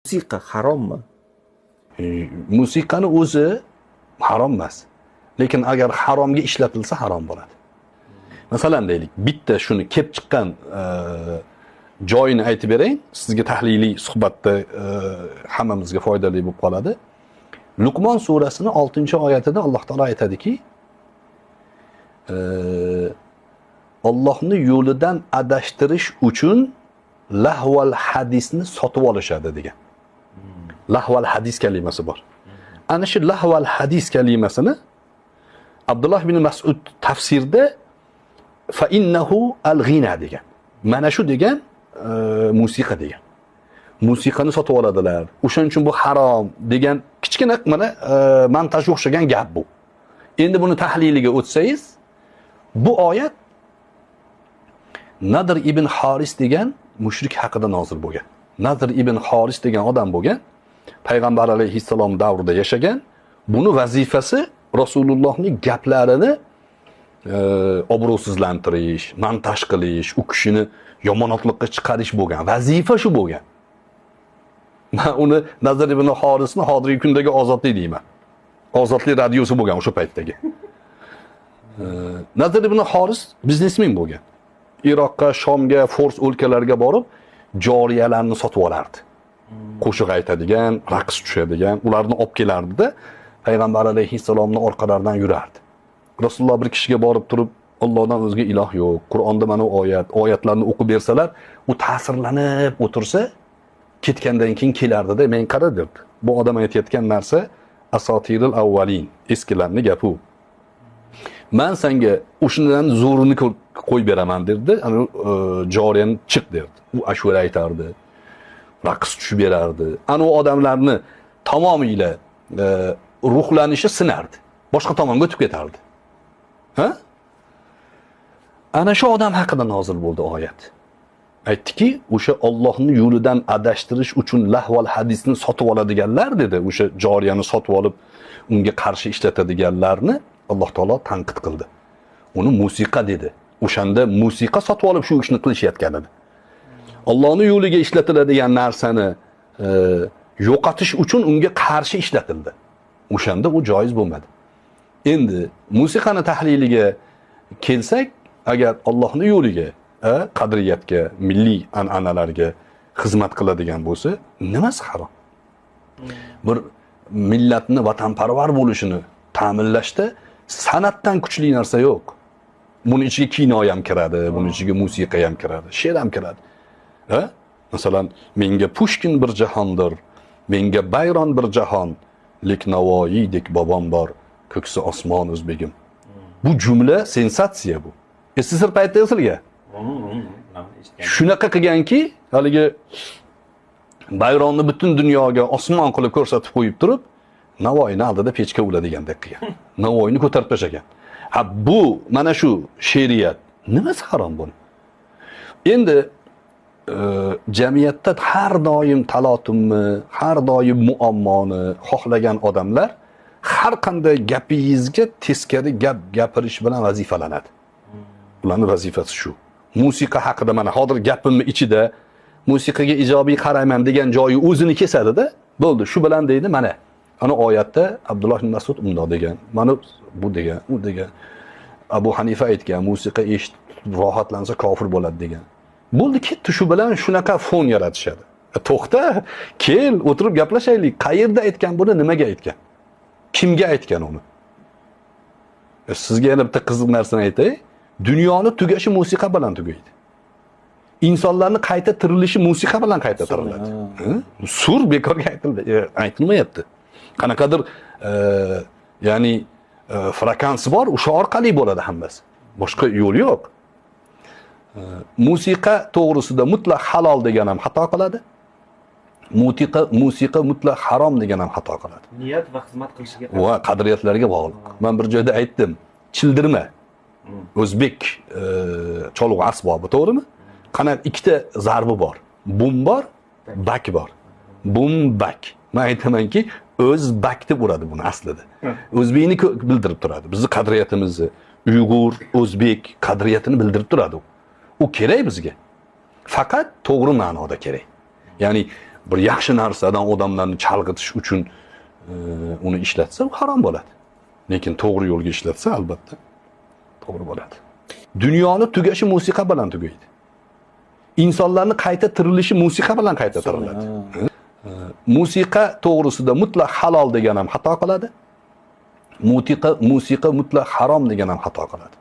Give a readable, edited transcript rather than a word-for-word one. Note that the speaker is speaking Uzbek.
Musiqa harommi? Musiqani o'zi harom emas. Lekin agar haromga ishlatilsa harom bo'ladi. Masalan deylik, bitta shuni kelib chiqqan joyini aytib bering, sizga tahliliy suhbatda hammamizga foydali bo'lib qoladi. Luqmon surasining 6-oyatida Alloh taolo aytadiki, Allohning yo'lidan adashtirish uchun lahval hadisni sotib olishadi degan. Lahval hadis kalimasi bor. Ana shu lahval hadis kalimasini Abdulloh ibn Mas'ud tafsirda fa innahu al-ghina degan. Mana shu degan musiqa degan. Musiqani sotib oladilar. O'shaning uchun bu harom degan kichkina mana montajga o'xshagan gap bu. Endi buni tahliliga o'tsangiz, bu oyat Nadr ibn Haris degan mushrik haqida nozil bo'lgan. Nadr ibn Haris degan odam bo'lgan. Payg'ambar alayhissalom davrida yashagan. Buni vazifasi Rasulullohning gaplarini obro'sizlantirish, montaj qilish, u kishini yomonotlikqa chiqarish bo'lgan. Vazifa shu bo'lgan. Men uni Nadr ibn Harisni hozirgi kundagi ozodlik deyman. Ozodlik radiosi bo'lgan o'sha paytdagi. Nadr ibn Haris biznesmen bo'lgan. Iroqqa, Shomga, Fors o'lkalariga borib, joriyalarni sotib olardi. Qo'shiq aytadigan, raqs tushadigan, ularni olib kelardi-da, Payg'ambar alayhissalomning orqalaridan yurardi. Rasululloh bir kishiga borib turib, Allohdan o'zga iloh yo'q, Qur'onda mana oyatlarni o'qib bersalar, u ta'sirlanib o'tirsa, ketgandan keyin kelardi-da, men qara derdi. Bu odam aytayotgan narsa asotiril avvalin, eskilarning gapi. Men senga o'shundan zo'rini qo'yib beraman derdi. Ana joriyan chiq derdi. U ashura aytardi. Raqs tushib berardi. Ana o odamlarni tamomiyla ruhlanishi sinardi. Boshqa tomonga o'tib ketardi. Ha? Ana shu odam haqida nozil bo'ldi oyat. Aytdiki, o'sha Allohning yo'lidan adashtirish uchun lahval hadisni sotib oladiganlar dedi. O'sha joriyani sotib olib, unga qarshi ishlatadiganlarni Alloh taolo tanqid qildi. Uni musiqa dedi. O'shanda musiqa sotib olib shu ishni qilishayotgan edi. Allohning yo'liga ishlatiladigan narsani yo'qotish uchun unga qarshi ishlatildi. O'shanda u joiz bo'lmadi. Endi musiqani tahliliga kelsak, agar Allohning yo'liga, qadriyatga, milliy an'analarga xizmat qiladigan bo'lsa, nimasi harom? Bir millatni vatanparvar bo'lishini ta'minlashda san'atdan kuchli narsa yo'q. Buni ichiga kino ham kiradi, buni ichiga musiqa ham kiradi, she'r ham kiradi. Masalan, menga Pushkin bir jahondir, menga Bayron bir jahon, lek Navoiydek bobom bor, ko'ksi osmon o'zbegim. Bu jumla sensatsiya bu. Sizlar paytda sizga shunaqa qilganki, haligi Bayronni butun dunyoga osmon qilib ko'rsatib qo'yib turib, Navoiyni oldida pechka uladegandek qilgan. Navoiyni ko'tarib tashlagan. Ha, bu mana shu she'riyat. Nimasi harom buni? Endi jamiyatda har doim talotumni, har doim muammoni xohlagan odamlar har qanday gapingizga teskari gap gapirish bilan vazifalanadi. Ularning vazifasi shu. Musiqa haqida mana hozir gapimni ichida musiqaga ijobiy qarayman degan joyi o'zini kesadi-da, bo'ldi. Shu bilan deydi, mana ana oyatda Abdulloh ibn Mas'ud undoq degan, mana bu degan, u degan. Abu Hanifa aytgan, musiqa eshitib rohatlansa kofir bo'ladi degan. Bo'ldi, ketdi, shu bilan shunaqa fon yaratishadi. To'xta, kel, o'tirib gaplashaylik. Qayerda aytgan buni, nimaga aytgan? Kimga aytgan uni? Sizga yana bitta qiziq narsani aytay. Dunyoni tugashi musiqa bilan tugaydi. İnsanlarning qayta tirilishi musiqa bilan qayta tiriladi. Sur bekorga aytilmayapti. Qanaqadir ya'ni frekans bor, o'sha orqali bo'ladi hammasi. Boshqa yo'l yo'q. Musiqa to'g'risida mutlaq halol degan ham xato qiladi. Musiqa mutlaq harom degan ham xato qiladi. Niyat va xizmat qilishiga va qadriyatlarga bog'liq. Men bir joyda aytdim, childirma. O'zbek cholg'u asbobi, to'g'rimi? Qana ikkita zarbi bor. Bum bor, bak bor. Bum bak. Men aytamanki, o'z bak deb uradi buni aslida. O'zbekni bildirib turadi. Bizning qadriyatimizni, Uyg'ur, O'zbek qadriyatini bildirib turadi. U kerak bizga. Faqat to'g'ri ma'noda kerak. Ya'ni bir yaxshi narsadan odamlarni chalg'itish uchun uni ishlatsa, u harom bo'ladi. Lekin to'g'ri yo'lga ishlatsa, albatta to'g'ri bo'ladi. Dunyoni tugashi musiqa bilan tugaydi. İnsanlarni qayta tirilishi musiqa bilan qayta tiriladi. Musiqa to'g'risida mutlaq halol degan ham xato qiladi. Musiqa mutlaq harom degan ham xato qiladi.